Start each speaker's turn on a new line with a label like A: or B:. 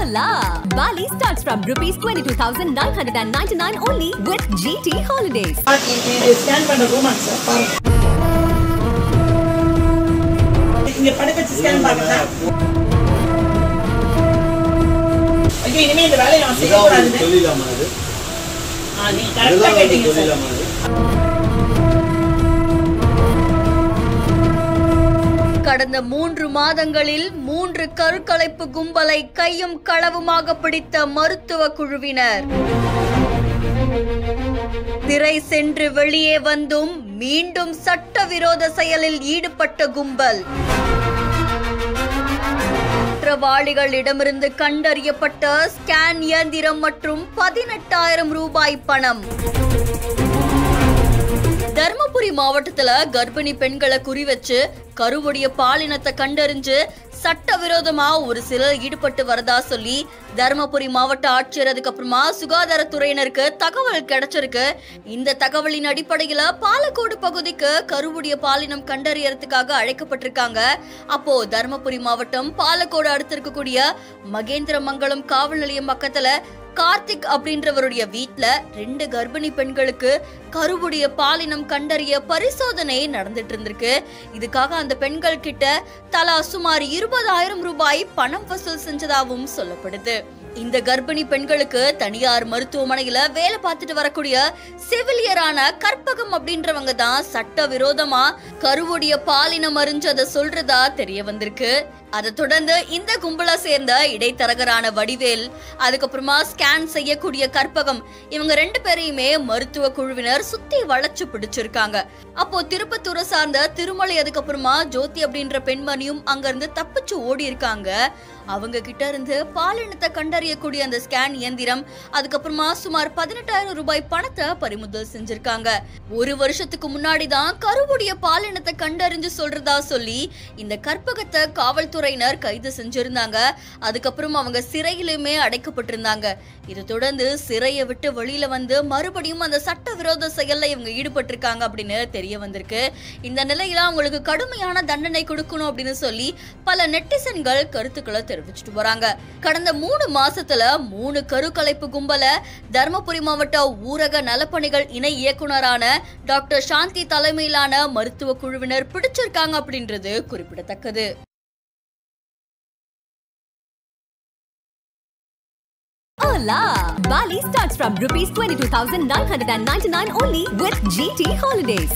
A: Hola! Bali starts from rupees 22,999 only with GT Holidays.
B: Scan பண்ண ரூமாங்க sir பாருங்க. இங்க படுக்க வச்சு ஸ்கேன் பண்ணுங்க. ஐயோ இனிமே இந்த வேலைய நான் செய்ய கூடாது. சொல்லிடலாமா அது? நீ கரெக்ட்டா கேட்டீங்க சார்.
C: கடந்த 3 மாதங்களில் 3 கருக்கலைப்பு கும்பலை கையும் களவுமாக பிடித்த மருத்துவ குழுவினர். சிறை சென்று வெளியே வந்தும் மீண்டும் சட்டவிரோத செயலில் ஈடுபட்ட கும்பல். குற்றவாளிகளிடமிருந்து கண்டறியப்பட்ட ஸ்கேன் இயந்திரம் மற்றும் 18,000 ரூபாய் பணம். தர்மபுரி மாவட்டத்துல கர்ப்பிணி பெண்களை குறி வச்சு கருவுடைய பாலினத்தை கண்டறிஞ்சு சட்டவிரோதமா ஒரு சிலர் ஈடுபட்டு வரதா சொல்லி தர்மபுரி மாவட்ட ஆட்சியர் அதுக்கப்புறமா சுகாதாரத்துறையினருக்கு தகவல் கிடைச்சிருக்கு. இந்த தகவலின் அடிப்படையில பாலக்கோடு பகுதிக்கு கருவுடைய பாலினம் கண்டறியறதுக்காக அழைக்கப்பட்டிருக்காங்க. அப்போ தர்மபுரி மாவட்டம் பாலக்கோடு அடுத்து இருக்கக்கூடிய மகேந்திரமங்கலம் காவல் நிலையம் பக்கத்துல கார்த்திக் அப்படின்றவருடைய வீட்ல 2 கர்ப்பிணி பெண்களுக்கு கருவுடைய பாலினம் கண்டறிய பரிசோதனை நடந்துட்டு இருந்திருக்கு. இதுக்காக அந்த பெண்கள் கிட்ட தலா சுமார் 20,000 ரூபாய் பணம் வசூல் செஞ்சதாகவும் சொல்லப்படுது. இந்த கர்ப்பிணி பெண்களுக்கு தனியார் மருத்துவமனையில வேலை பார்த்துட்டு வரக்கூடிய செவிலியரான கற்பகம் அப்படின்றவங்க தான் சட்டவிரோதமா கருவுடைய பாலினம் அறிஞ்சதை சொல்றதா தெரிய வந்திருக்கு. அதை தொடர்ந்து இந்த கும்பலா சேர்ந்த இடைத்தரகரான வடிவேல் அதுக்கப்புறமா ஸ்கேன் செய்யக்கூடிய கற்பகம் இவங்க 2 பேரையுமே மருத்துவ குழுவினர் சுத்தி வளைச்சு பிடிச்சிருக்காங்க. அப்போ திருப்பத்தூரை சார்ந்த திருமலை அதுக்கப்புறமா ஜோதி அப்படின்ற பெண்மணியும் அங்க இருந்து தப்பிச்சு ஓடி இருக்காங்க. அவங்க கிட்ட இருந்து பாலினத்தை கண்டறியக்கூடிய அந்த ஸ்கேன் இயந்திரம் அதுக்கப்புறமா சுமார் 18,000 ரூபாய் பணத்தை பறிமுதல் செஞ்சிருக்காங்க. 1 வருஷத்துக்கு முன்னாடிதான் கருவுடைய பாலினத்தை கண்டறிஞ்சு சொல்றதா சொல்லி இந்த கற்பகத்தை காவல்துறையினர் கைது செஞ்சிருந்தாங்க. அதுக்கப்புறம் அவங்க சிறையிலுமே அடைக்கப்பட்டிருந்தாங்க. இதை தொடர்ந்து சிறையை விட்டு வெளியில வந்து மறுபடியும் அந்த சட்டவிரோத செயல்ல இவங்க ஈடுபட்டு இருக்காங்க அப்படின்னு தெரிய வந்திருக்கு. இந்த நிலையில அவங்களுக்கு கடுமையான தண்டனை கொடுக்கணும் அப்படின்னு சொல்லி பல நெட்டிசன்கள் கருத்துக்களை தெரிவிச்சுட்டு வராங்க. கடந்த 3 மாசத்துல 3 கருக்கலைப்பு கும்பல தர்மபுரி மாவட்ட ஊரக நலப்பணிகள் இணை இயக்குனரான டாக்டர் சாந்தி தலைமையிலான மருத்துவ குழுவினர் பிடிச்சிருக்காங்க அப்படின்றது குறிப்பிடத்தக்கது.
A: Hola! Bali starts from rupees 22,999 only with GT Holidays.